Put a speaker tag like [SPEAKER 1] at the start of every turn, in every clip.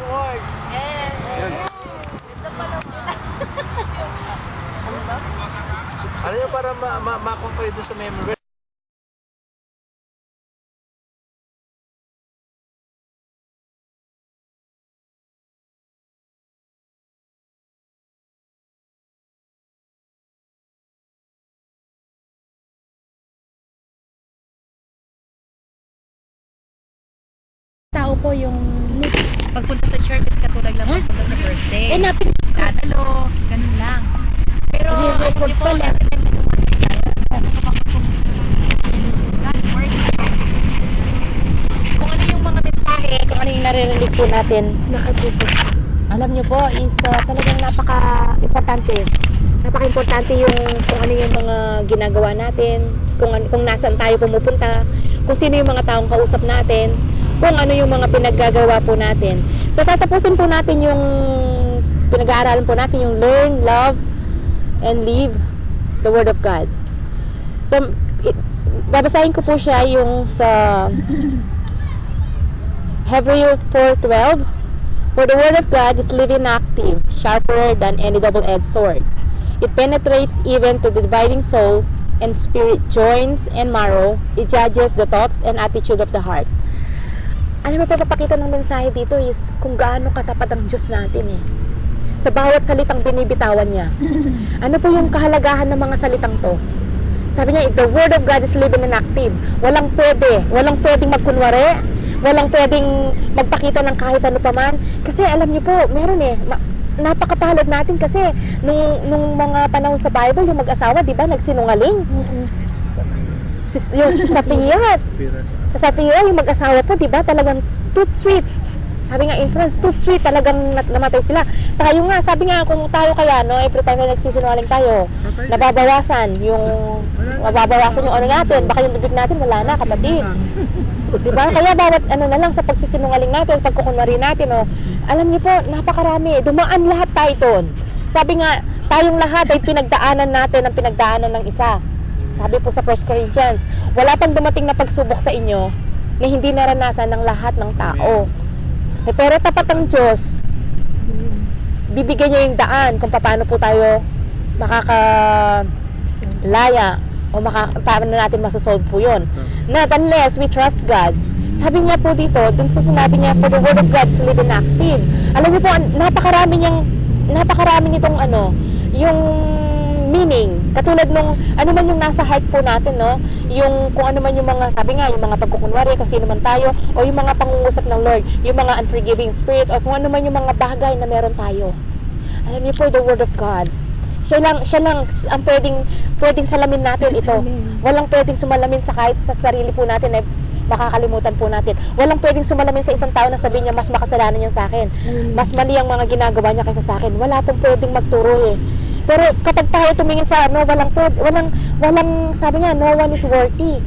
[SPEAKER 1] Awards.
[SPEAKER 2] Yes.
[SPEAKER 1] Yun.
[SPEAKER 2] Ito pa naman. Ano ba?
[SPEAKER 1] Ano yung para ma-compare doon sa memory?
[SPEAKER 3] Tao po yung pagpunta sa church is katulad lang pagpunta sa birthday.
[SPEAKER 2] Eh, napin.
[SPEAKER 3] Dadalo, ganun lang. Pero,
[SPEAKER 2] Record
[SPEAKER 3] hindi po,
[SPEAKER 2] pala.
[SPEAKER 3] every time na dumating tayo, God works. Kung ano yung mga mensahe, kung ano yung naririnig po natin, alam nyo po, is talagang napaka-importante. Napaka-importante yung kung ano yung mga ginagawa natin, kung nasaan tayo pumupunta, kung sino yung mga taong kausap natin, kung ano yung mga pinaggagawa po natin. So, tatapusin po natin yung pinag-aaralan po natin yung learn, love, and live the Word of God. So, babasahin ko po siya yung sa Hebrews 4:12. For the Word of God is living and active, sharper than any double-edged sword. It penetrates even to the dividing soul and spirit, joints and marrow. It judges the thoughts and attitude of the heart. Ano ba papakita ng mensahe dito is kung gaano katapat ang Diyos natin eh. Sa bawat salitang binibitawan niya. Ano po yung kahalagahan ng mga salitang to? Sabi niya, the Word of God is living and active. Walang pwedeng magkunwari, walang pwedeng magpakita ng kahit ano pa man. Kasi alam niyo po, meron eh, napakapalad natin kasi nung mga panahon sa Bible, yung mag-asawa, di ba, nagsinungaling. Yung sa Sapphira, yung mag-asawa po, di ba, talagang tooth sweet. Sabi nga in France, tooth sweet, talagang namatay sila. Tayo nga, sabi nga, kung tayo kaya, no, every time na nagsisinungaling tayo, nababawasan yung ano natin, baka yung bibig natin, wala na, kapatid. Di ba? Kaya bawat ano na lang sa pagsisinungaling natin, pagkukunwari natin, oh, alam niyo po, napakarami, dumaan lahat tayo doon. Sabi nga, tayong lahat ay pinagdaanan natin ang pinagdaanan ng isa. Sabi po sa 1 Corinthians, wala pang dumating na pagsubok sa inyo na hindi naranasan ng lahat ng tao. Eh, pero tapat ang Diyos, bibigyan niya yung daan kung paano po tayo makakalaya o paano natin masasolve po yun. Not unless we trust God. Sabi niya po dito, dun sa sinabi niya, for the Word of God is living active. Alam niyo po, napakarami nitong yung meaning, katulad nung ano man yung nasa heart po natin, no, yung kung ano man yung mga, sabi nga, yung mga pagkukunwari, kung sino man tayo, o yung mga pangungusap ng Lord, yung mga unforgiving spirit, o kung ano man yung mga bagay na meron tayo. Alam niyo po, the Word of God, siya lang ang pwedeng salamin natin ito. Walang pwedeng sumalamin sa kahit sa sarili po natin na makakalimutan po natin. Walang pwedeng sumalamin sa isang tao na sabihin niya mas makasalanan niya sa akin, mas mali ang mga ginagawa niya kaysa sa akin. Wala pong pwedeng magturo eh. Pero kapag tayo tumingin sa walang sabi niya, no one is worthy.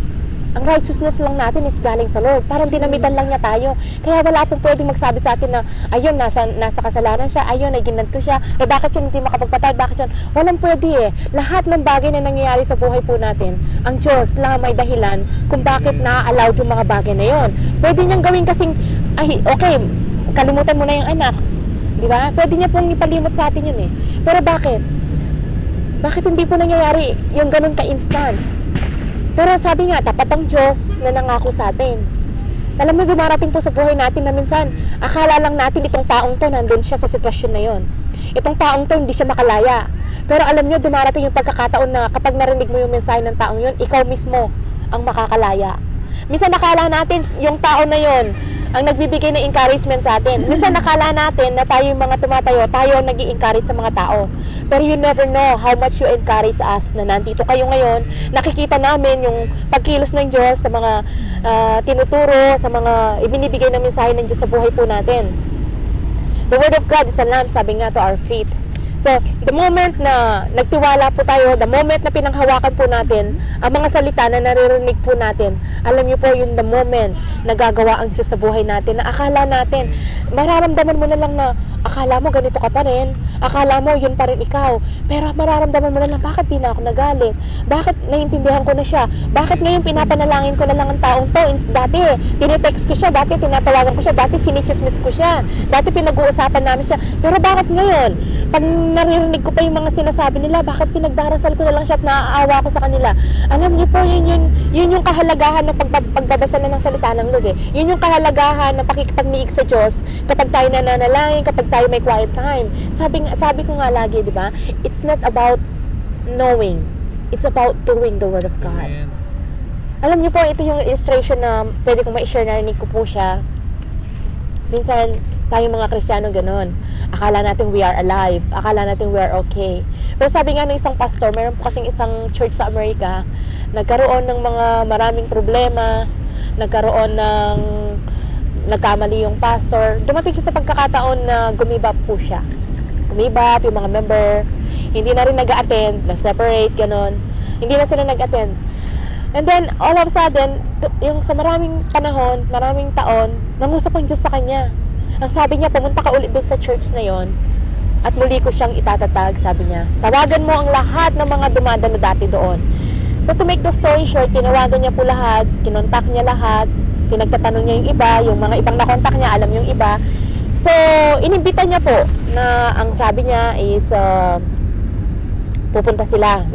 [SPEAKER 3] Ang righteousness lang natin is galing sa Lord. Parang dinamitan lang niya tayo. Kaya wala pong pwedeng magsabi sa atin na, ayun, nasa kasalanan siya, ayun, ay ginanto siya, eh bakit yun hindi makapagpatay, bakit yun? Walang pwede eh. Lahat ng bagay na nangyayari sa buhay po natin, ang Diyos lang may dahilan kung bakit na-allowed yung mga bagay na yon. Pwede niyang gawin kasing, ay, okay, kalimutan mo na yung anak. Di ba? Pwede niya pong ipalimot sa atin yun eh. Pero bakit? Bakit hindi po nangyayari yung ganun ka-instant? Pero sabi nga, tapat ang Diyos na nangako sa atin. Alam mo, dumarating po sa buhay natin na minsan, akala lang natin itong taong to, nandun siya sa sitwasyon na yon. Itong taong to, hindi siya makalaya. Pero alam nyo, dumarating yung pagkakataon na kapag narinig mo yung mensahe ng taong yon, ikaw mismo ang makakalaya. Minsan nakala natin yung tao na yon ang nagbibigay ng encouragement sa atin. Minsan nakala natin na tayo yung mga tumatayo, tayo ang nag-i-encourage sa mga tao. Pero you never know how much you encourage us na nandito kayo ngayon. Nakikita namin yung pagkilos ng Diyos sa mga tinuturo, sa mga ibinibigay na mensahe ng Diyos sa buhay po natin. The Word of God is a lamp, sabi nga, to our feet. So, the moment na nagtiwala po tayo, the moment na pinanghawakan po natin ang mga salita na naririnig po natin, alam niyo po yung the moment na gagawa ang Diyos sa buhay natin, na akala natin, mararamdaman mo na lang na akala mo ganito ka pa rin, akala mo yun pa rin ikaw, pero mararamdaman mo na lang, bakit di na ako nagalit? Bakit naiintindihan ko na siya? Bakit ngayon pinapanalangin ko na lang ang taong to? Dati, tinitext ko siya, dati tinatawagan ko siya, dati chinichismis ko siya, dati pinag-uusapan namin siya, pero bakit ngayon? Pag naririnig ko pa yung mga sinasabi nila, bakit pinagdarasal ko na lang siya at naaawa ko sa kanila? Alam niyo po, yun yung kahalagahan ng pagbabasa na ng salita ng Lord. Yun yung kahalagahan ng pakikipagniig sa Diyos kapag tayo nananalangin, kapag tayo may quiet time. Sabi ko nga lagi, di ba? It's not about knowing. It's about doing the Word of God.
[SPEAKER 1] Amen.
[SPEAKER 3] Alam niyo po, ito yung illustration na pwede kong ma-share, narinig ko po siya. Minsan, tayong mga Kristiyano ganon. Akala natin we are alive. Akala natin we are okay. Pero sabi nga ng isang pastor, meron po kasing isang church sa Amerika, nagkaroon ng mga maraming problema, nagkamali yung pastor. Dumating siya sa pagkakataon na gumibap po siya. Gumibap yung mga member. Hindi na rin nag-attend, nag-separate, ganon. Hindi na sila nag-attend. And then, all of a sudden, yung sa maraming panahon, maraming taon, nangusap ang Diyos sa kanya. Ang sabi niya, pumunta ka ulit doon sa church na yon at muli ko siyang itatatag, sabi niya. Tawagan mo ang lahat ng mga dumadalo dati doon. So to make the story short, tinawagan niya po lahat, kinontak niya lahat, pinagtatanong niya yung iba, yung mga ibang nakontak niya, alam yung iba. So, inimbita niya po na ang sabi niya is pupunta sila,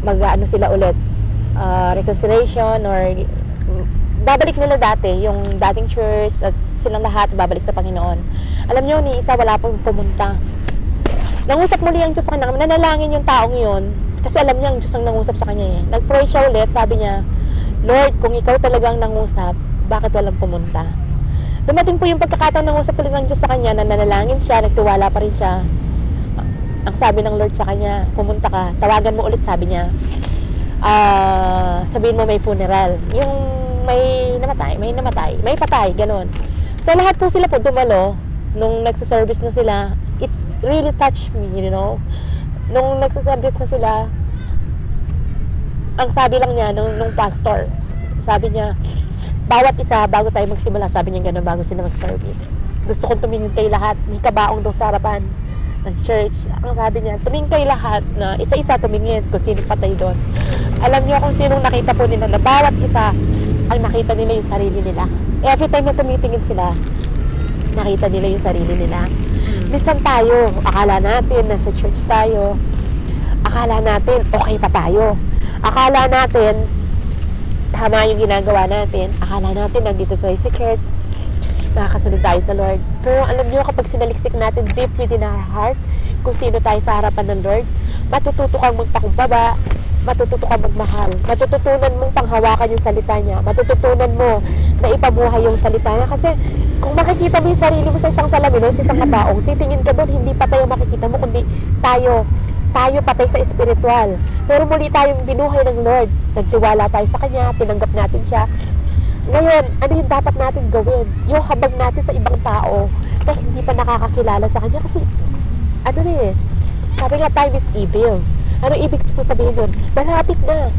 [SPEAKER 3] mag-ano sila ulit, reconciliation or babalik nila dati, yung dating church at silang lahat babalik sa Panginoon. Alam niyo, ni isa wala pong pumunta. Nangusap muli ang Diyos sa kanya, nanalangin yung taong yun, kasi alam niya ang Diyos ang nangusap sa kanya eh. Nag-pray siya ulit, sabi niya, Lord, kung ikaw talagang nangusap, bakit walang pumunta? Dumating po yung pagkakataon nangusap ulit ng Diyos sa kanya, na nanalangin siya, nagtiwala pa rin siya. Ang sabi ng Lord sa kanya, pumunta ka, tawagan mo ulit, sabi niya, sabihin mo may funeral. Yung may patay, ganun. So lahat po sila po dumalo nung nagsa-service na sila. It's really touched me, you know. Nung nagsa-service na sila, ang sabi lang niya nung pastor, sabi niya, bawat isa bago tayo magsimula, sabi niya ganun bago sila mag-service. Gusto kong tumingin kayo lahat, may kabaong doon sa harapan ng church. Ang sabi niya, tumingin kayo lahat na isa-isa tumingin kung sino patay doon. Alam niyo kung sinong nakita po nila na bawat isa ang nakita nila yung sarili nila. Every time na tumitingin sila, nakita nila yung sarili nila. Minsan tayo, akala natin nasa church tayo, akala natin okay pa tayo, akala natin tama yung ginagawa natin, akala natin nandito tayo sa church, nakakasunod tayo sa Lord. Pero alam niyo, kapag sinaliksik natin deep within our heart kung sino tayo sa harapan ng Lord, matututo kang magpakumbaba, matututo kang magmahal, matututunan mong panghawakan yung salita niya, matututunan mo na ipabuhay yung salita niya. Kasi kung makikita mo yung sarili mo sa isang salamin o sa isang kabaong, titingin ka doon, hindi patay ang makikita mo, kundi tayo patay sa espiritual. Pero muli tayong binuhay ng Lord, nagtiwala tayo sa Kanya, tinanggap natin siya. Ngayon, ano yung dapat natin gawin? Yung habag natin sa ibang tao na hindi pa nakakakilala sa Kanya. Kasi, sabi nga, time is evil. Ano ibig po sabihin nun? Malapit na.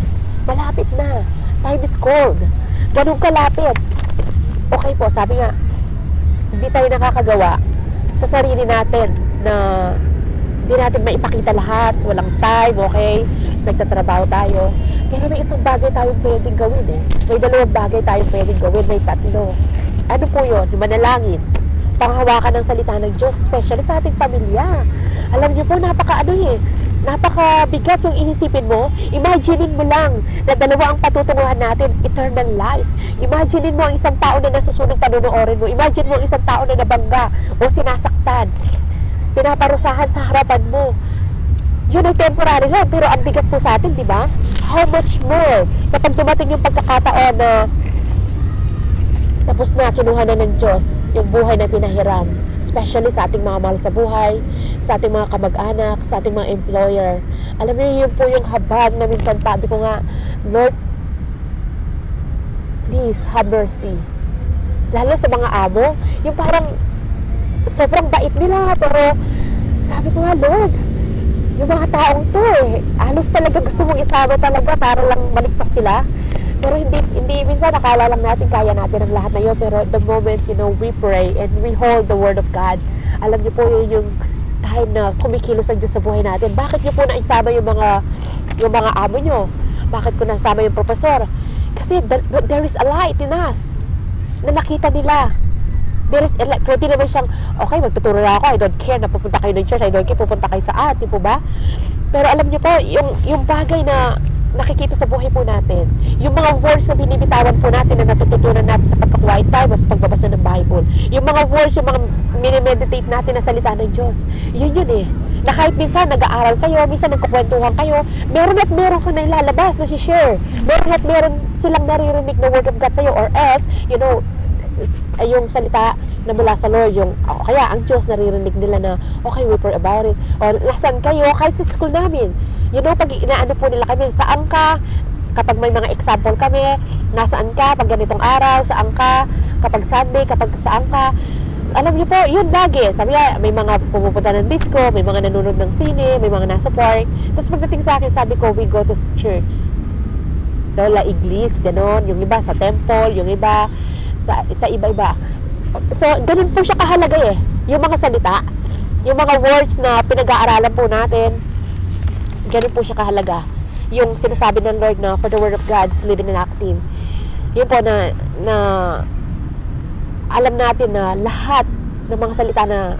[SPEAKER 3] Time is cold. Ganun kalapit. Okay po, sabi nga, hindi tayo nakakagawa sa sarili natin na hindi natin maipakita lahat. Walang time, okay? Nagtatrabaho tayo. Pero may isang bagay tayong pwedeng gawin eh. May dalawang bagay tayong pwedeng gawin. May tatlo. Ano po yun? Yung manalangin. Panghawakan ng salita ng Diyos, especially sa ating pamilya. Alam niyo po, napakabigat yung iisipin mo. Imaginein mo lang na dalawa ang patutunguhan natin, eternal life. Imaginein mo ang isang tao na nasusunod panunoorin mo. Imagine mo ang isang tao na nabangga o sinasaktan, pinaparusahan sa harapan mo. Yun ay temporary lang, pero ang bigat po sa atin, di ba? How much more kapag dumating yung pagkakataon na tapos na, kinuha na ng Diyos yung buhay na pinahiram, especially sa ating mga mahal sa buhay, sa ating mga kamag-anak, sa ating mga employer. Alam niyo, yun po yung habag na minsan sabi ko nga, Lord, please have mercy. Lalo sa mga amo, yung parang sobrang bait nila, pero sabi ko nga, Lord, yung mga taong to halos talaga gusto mong isama talaga para lang maligtas sila. Pero hindi minsan nakala lang natin kaya natin ang lahat na yun, pero the moment, we pray and we hold the word of God, alam niyo po yun yung time na kumikilos ang Diyos sa buhay natin. Bakit niyo po naisama yung mga amo niyo? Bakit ko nasama yung professor? Kasi there is a light in us na nakita nila. There is a light. Pwede naman siyang, okay, magtuturo na ako, I don't care na pupunta kayo ng church, I don't care pupunta kayo sa di po ba? Pero alam niyo po, yung bagay na nakikita sa buhay po natin, yung mga words na binibitawan po natin na natututunan natin sa pagka-quiet time o sa pagbabasa ng Bible, yung mga words, yung mga minimeditate natin na salita ng Diyos, yun na kahit minsan nag-aaral kayo, minsan nagkukwentuhan kayo, meron at meron ka na ilalabas na si-share, meron at meron silang naririnig na word of God sa'yo, or else, yung salita na mula sa Lord, kaya ang Diyos naririnig nila na, okay, we pray about it, or lasan kayo, kahit sa school namin, pag inaano po nila kami, saan ka, kapag may mga example kami, nasaan ka, pag ganitong araw, saan ka, kapag Sunday, kapag saan ka, alam niyo po, yun lagi, sabi niya, may mga pumupunta ng disco, may mga nanonood ng sine, may mga nasa park, tapos pagdating sa akin, sabi ko, we go to church, la iglesia, ganon, yung iba sa temple, yung iba sa iba-iba. So, ganun po siya kahalaga yung mga salita, yung mga words na pinag-aaralan po natin, ganun po siya kahalaga. Yung sinasabi ng Lord na for the word of God is living and active. Yun po na alam natin na lahat ng mga salita na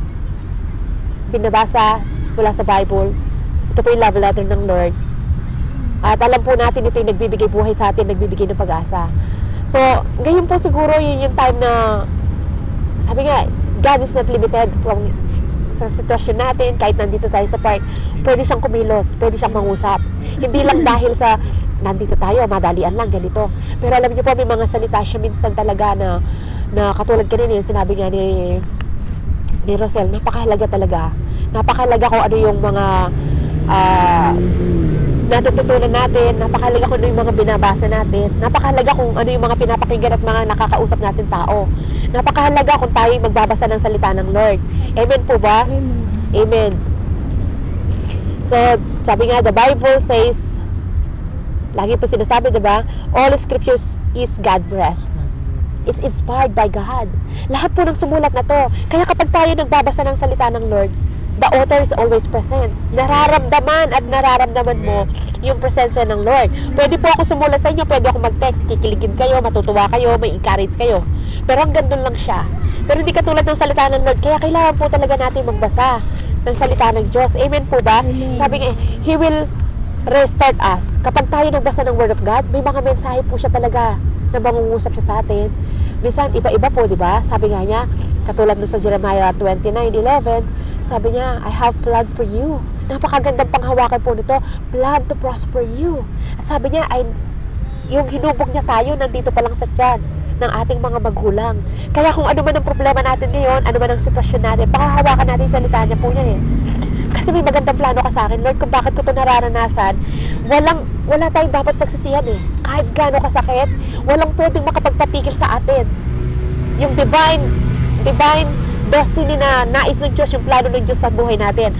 [SPEAKER 3] binabasa mula sa Bible, ito po yung love letter ng Lord. At alam po natin ito yung nagbibigay buhay sa atin, nagbibigay ng pag-asa. So, ngayon po siguro yun yung time na, sabi nga, God is not limited sa sitwasyon natin. Kahit nandito tayo sa park, pwede siyang kumilos, pwede siyang mangusap. Hindi lang dahil sa nandito tayo, madalian lang, ganito. Pero alam niyo po, may mga salita siya minsan talaga na katulad kanina yung sinabi nga ni Rosel, napakahalaga talaga. Napakahalaga kung ano yung mga natututunan natin, napakahalaga kung ano yung mga binabasa natin, napakahalaga kung ano yung mga pinapakinggan at mga nakakausap natin tao, napakahalaga kung tayo magbabasa ng salita ng Lord. Amen po ba? Amen. So, sabi nga, the Bible says, lagi po sinasabi, diba? All scriptures is God-breathed. It's inspired by God. Lahat po ng sumulat na to. Kaya kapag tayo nagbabasa ng salita ng Lord, the author is always present. Nararamdaman at nararamdaman mo yung presensya ng Lord. Pwede po ako sumulat sa inyo, pwede ako mag-text, kikiligin kayo, matutuwa kayo, may encourage kayo. Pero hanggang doon lang siya. Pero hindi katulad ng salita ng Lord. Kaya kailangan po talaga natin magbasa ng salita ng Diyos. Amen po ba? Amen. Sabi nga, He will restart us. Kapag tayo nagbasa ng Word of God, may mga mensahe po siya talaga na mangungusap siya sa atin. Minsan, iba-iba po, di ba? Sabi nga niya, katulad nun sa Jeremiah 29:11, sabi niya, I have planned for you. Napakagandang panghawakan po nito, plan to prosper you. At sabi niya, yung hinubog niya tayo, nandito pa lang sa tiyan ng ating mga magulang. Kaya kung ano man ang problema natin ngayon, ano man ang sitwasyon natin, pakahawakan natin yung salita niya po niya Kasi may magandang plano ka sa akin, Lord, kung bakit ko ito nararanasan, wala tayong dapat pagsisihan Kahit gaano kasakit, walang pwedeng makapagpatigil sa atin. Yung divine destiny na nais ng Diyos, yung plano ng Diyos sa buhay natin.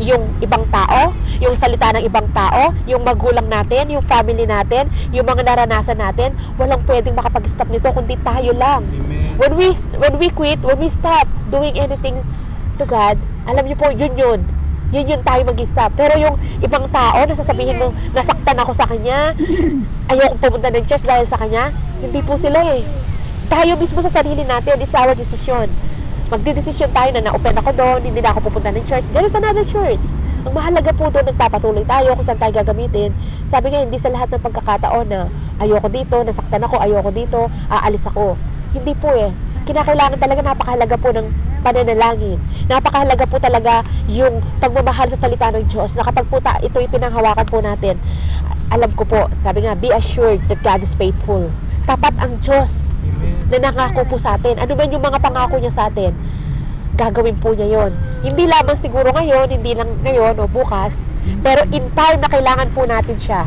[SPEAKER 3] Yung ibang tao, yung salita ng ibang tao, yung magulang natin, yung family natin, yung mga naranasan natin, walang pwedeng makapag-stop nito kundi tayo lang. When we quit, when we stop doing anything to God, alam niyo po, yun tayo mag-stop. Pero yung ibang tao, nasasabihin mo, nasaktan ako sa kanya, ayokong pumunta ng church dahil sa kanya, hindi po sila Tayo mismo sa sarili natin, it's our decision. Magdidesisyon tayo na na-open ako doon, hindi na ako pupunta ng church. There is another church. Ang mahalaga po doon, nagpapatuloy tayo kung saan tayo gagamitin. Sabi nga, hindi sa lahat ng pagkakataon na ayoko dito, nasaktan ako, ayoko dito, aalis ako. Hindi po Kinakailangan talaga, napakahalaga po ng pananalangin. Napakahalaga po talaga yung pagmamahal sa salita ng Diyos na kapag po ito'y pinanghawakan po natin. Alam ko po, sabi nga, be assured that God is faithful. Tapat ang Diyos na nangako po sa atin. Ano man yung mga pangako niya sa atin, gagawin po niya yon. Hindi lamang siguro ngayon, hindi lang ngayon o bukas, pero in time na kailangan po natin siya.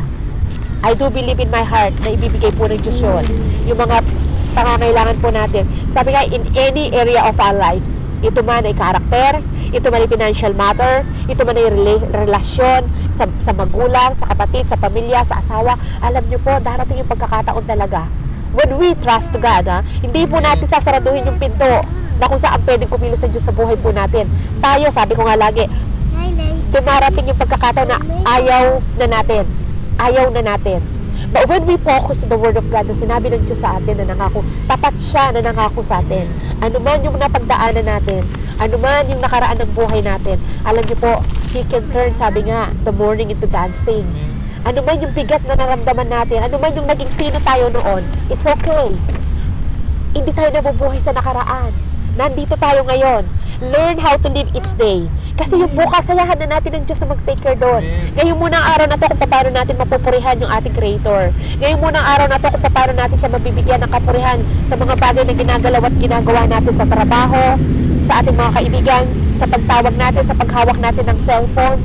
[SPEAKER 3] I do believe in my heart na ibibigay po ng Diyos yun. Yung mga pangangailangan po natin. Sabi nga, in any area of our lives, Ito man ay karakter, ito man ay financial matter, ito man ay relasyon sa magulang, sa kapatid, sa pamilya, sa asawa. Alam niyo po, darating yung pagkakataon talaga. When we trust God, hindi po natin sasaraduhin yung pinto na kung saan pwedeng kumilos sa Diyos sa buhay po natin. Tayo, sabi ko nga lagi, dumarating yung pagkakataon na ayaw na natin. Ayaw na natin. But when we focus on the Word of God na sinabi ng Diyos sa atin na nangako, tapat siya na nangako sa atin. Ano man yung napagdaanan natin, ano man yung nakaraan ng buhay natin, alam niyo po, He can turn, sabi nga, the morning into dancing. Ano man yung bigat na naramdaman natin, ano man yung naging sino tayo noon, it's okay. Hindi tayo nabubuhay sa nakaraan. Nandito tayo ngayon. Learn how to live each day. Kasi yung bukas, sayahan na natin ng Diyos na mag-take care doon. Ngayon muna ang araw na to kung paano natin mapupurihan yung ating Creator. Ngayon muna ang araw na to kung paano natin siya mabibigyan ng kapurihan sa mga bagay na ginagalaw at ginagawa natin sa trabaho, sa ating mga kaibigan, sa pagtawag natin, sa paghawak natin ng cellphone.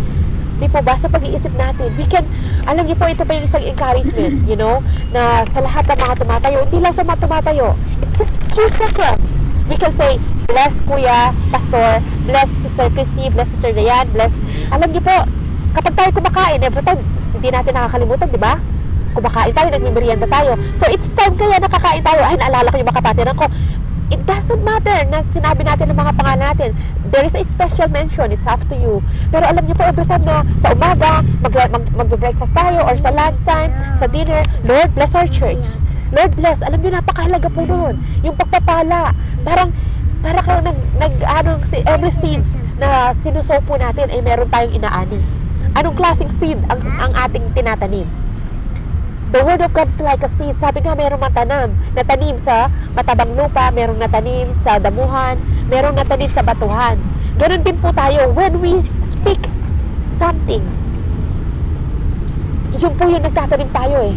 [SPEAKER 3] Di po ba? Sa pag-iisip natin, we can, alam niyo po, ito pa yung isang encouragement, you know, na sa lahat ng mga tumatayo, hindi lang sa mga tumatayo, it's just few seconds. We can say, bless Kuya, Pastor, bless Sister Christy, bless Sister Dayan, bless, alam niyo po, kapag tayo kumakain, every time, hindi natin nakakalimutan, di ba? Kumakain tayo, nagmimerienda tayo. So, it's time kaya nakakain tayo. Ay, naalala ko yung mga kapatiran ko. It doesn't matter na sinabi natin ng mga pangalan natin. There is a special mention. It's up to you. Pero alam niyo po, every time na sa umaga, mag-breakfast tayo or sa lunchtime, sa dinner, Lord, bless our church. Lord, bless. Alam niyo, napakahalaga po doon. Yung pagpapala. Para kang every seeds na sinusow po natin ay meron tayong inaani. Anong klaseng seed ang ating tinatanim? The Word of God is like a seed. Sabi nga, merong natanim sa matabang lupa, merong natanim sa damuhan, merong natanim sa batuhan. Ganon din po tayo. When we speak something, yun po yung nagtatanim tayo eh.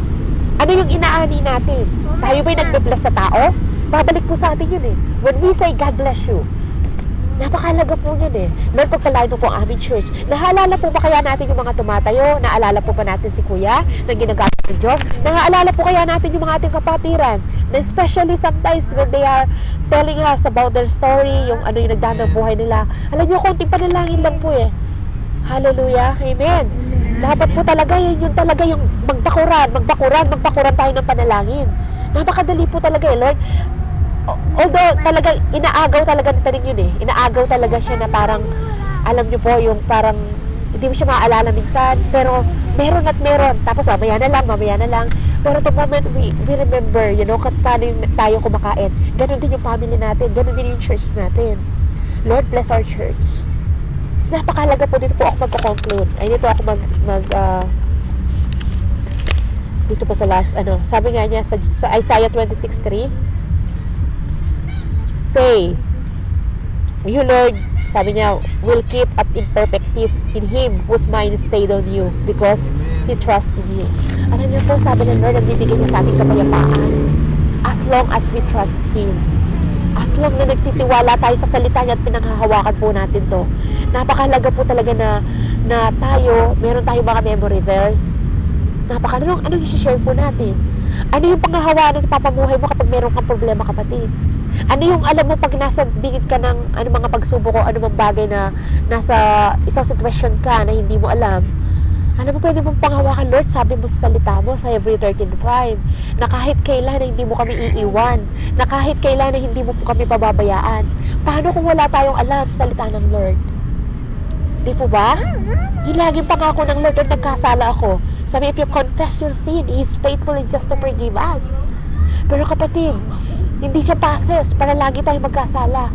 [SPEAKER 3] Ano yung inaani natin? Tayo ba'y nagbe-bless sa tao? Babalik po sa atin yun eh. When we say, God bless you, napakalaga po yun eh. Lord, pagkalain po ang aming church. Naalala po ba kaya natin yung mga tumatayo? Naalala po ba natin si Kuya na ginagamit ng Diyos? Naalala po kaya natin yung mga ating kapatiran? Na especially sometimes when they are telling us about their story, yung ano yung nagdaan ng buhay nila. Alam nyo, konting panalangin lang po eh. Hallelujah. Amen. Dapat po talaga yun talaga yung magbakuran tayo ng panalangin. Napakadali po talaga eh, Lord. Although talaga inaagaw talaga nito rin yun eh. Inaagaw talaga siya na parang alam niyo po yung parang hindi mo siya maaalala minsan, pero meron at meron. Tapos mamaya na lang. Pero the moment we remember, you know, paano yung tayo kumakain. Ganon din yung family natin, ganon din yung church natin. Lord, bless our church. Napakahalaga po, dito po ako magko-conclude. Ay, dito ako dito po sa last, sabi nga niya sa Isaiah 26:3, say, you Lord, sabi niya, will keep up in perfect peace in Him whose mind is stayed on you because He trusts in you. Alam niyo po, sabi ng Lord, nagbibigay niya sa ating kapayapaan as long as we trust Him. As long na nagtitiwala tayo sa salita niya at pinanghahawakan po natin to. Napakahalaga po talaga na tayo, meron tayong mga memory verse. Anong i-share po natin? Ano yung panghahawakan ng papamuhay mo kapag meron kang problema, kapatid? Ano yung alam mo pag nasa bingit ka ng mga pagsubok o anumang bagay na nasa isang sitwasyon ka na hindi mo alam? Alam mo, pwede mong panghawakan, Lord, sabi mo sa salita mo sa Hebrew 13:5, na kahit kailan na hindi mo kami iiwan, na kahit kailan na hindi mo po kami pababayaan. Paano kung wala tayong alam sa salita ng Lord? Di po ba? Yung laging pangako ng Lord, nagkasala ako. Sabi, if you confess your sin, He is faithful and just to forgive us. Pero kapatid, hindi siya passes para lagi tayong magkasala.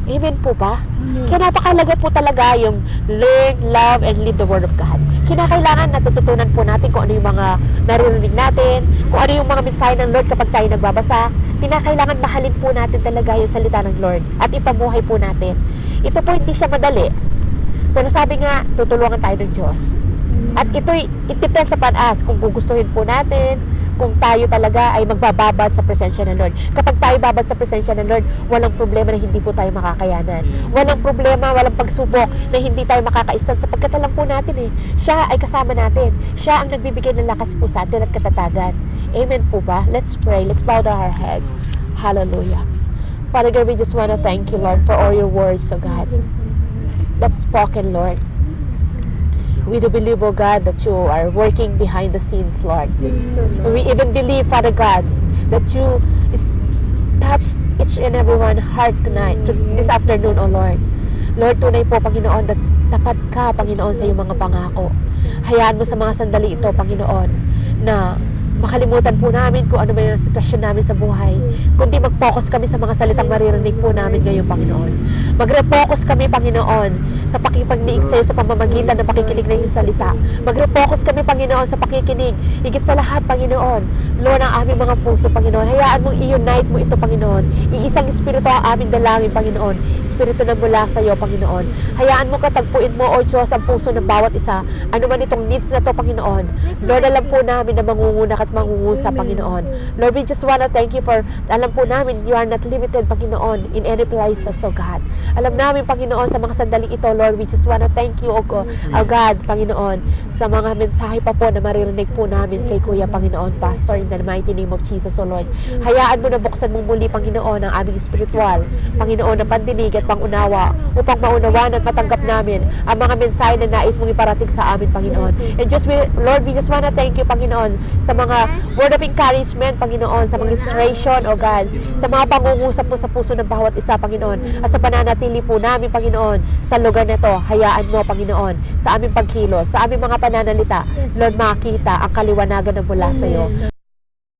[SPEAKER 3] Amen po ba? Kaya napakalaga po talaga yung learn, love, and live the Word of God. Kinakailangan natututunan po natin kung ano yung mga naririnig natin, kung ano yung mga mensahe ng Lord kapag tayo nagbabasa. Kinakailangan mahalin po natin talaga yung salita ng Lord at ipamuhay po natin. Ito po hindi siya madali. Pero sabi nga, tutulungan tayo ng Diyos. At it depends upon us kung gugustuhin po natin, kung tayo talaga ay magbababad sa presensya ng Lord. Kapag tayo babad sa presensya ng Lord, walang problema na hindi po tayo makakayanan. Walang problema, walang pagsubok na hindi tayo makaka-stand sapagkat alam po natin siya ay kasama natin. Siya ang nagbibigay ng lakas po sa atin at katatagan. Amen po ba? Let's pray. Let's bow down our head. Hallelujah. Father God, we just want to thank you, Lord, for all your words, oh God, that's spoken, Lord. We do believe, oh God, that you are working behind the scenes, Lord. We even believe, Father God, that you is touch each and every one heart tonight, this afternoon, oh Lord. Lord, tunay po, Panginoon, that tapat ka, Panginoon, sa iyong mga pangako. Hayaan mo sa mga sandali ito, Panginoon, na makalimutan po namin kung ano ba yung sitwasyon namin sa buhay, kundi mag-focus kami sa mga salitang maririnig po namin ngayon, Panginoon. Mag-refocus kami, Panginoon, sa pakipagniig sa iyo sa pamamagitan ng pakikinig ng iyong salita. Mag-refocus kami, Panginoon, sa pakikinig. Higit sa lahat, Panginoon, Lord, ang aming mga puso, Panginoon. Hayaan mong i-unite mo ito, Panginoon. Iisang espiritu ang aming dalangin, Panginoon. Espiritu na mula sa iyo, Panginoon. Hayaan mo katagpuin mo, O Diyos, ang puso ng bawat isa. Ano man itong needs na to, Panginoon. Lord, alam po namin na mangunguna at mangungusa, Panginoon. Lord, we just wanna thank you for, alam po namin, you are not limited, Panginoon, in any places, oh God. Alam namin, Panginoon, sa mga sandaling ito, Lord, we just wanna thank you, oh God, Panginoon, sa mga mensahe pa po na maririnig po namin kay Kuya, Panginoon, Pastor, in the mighty name of Jesus, oh Lord. Hayaan mo na buksan mong muli, Panginoon, ang aming spiritual, Panginoon, na pandinig at pangunawa, upang maunawan at matanggap namin ang mga mensahe na nais mong iparating sa amin, Panginoon. And just, Lord, we just wanna thank you, Panginoon, sa mga word of encouragement, Panginoon, sa mga inspiration, O God, sa mga pangungusap po sa puso ng bawat isa, Panginoon, at sa pananatili po namin, Panginoon, sa lugar na to. Hayaan mo, Panginoon, sa aming pagkilos, sa aming mga pananalita, Lord, makita ang kaliwanagan na mula sa iyo.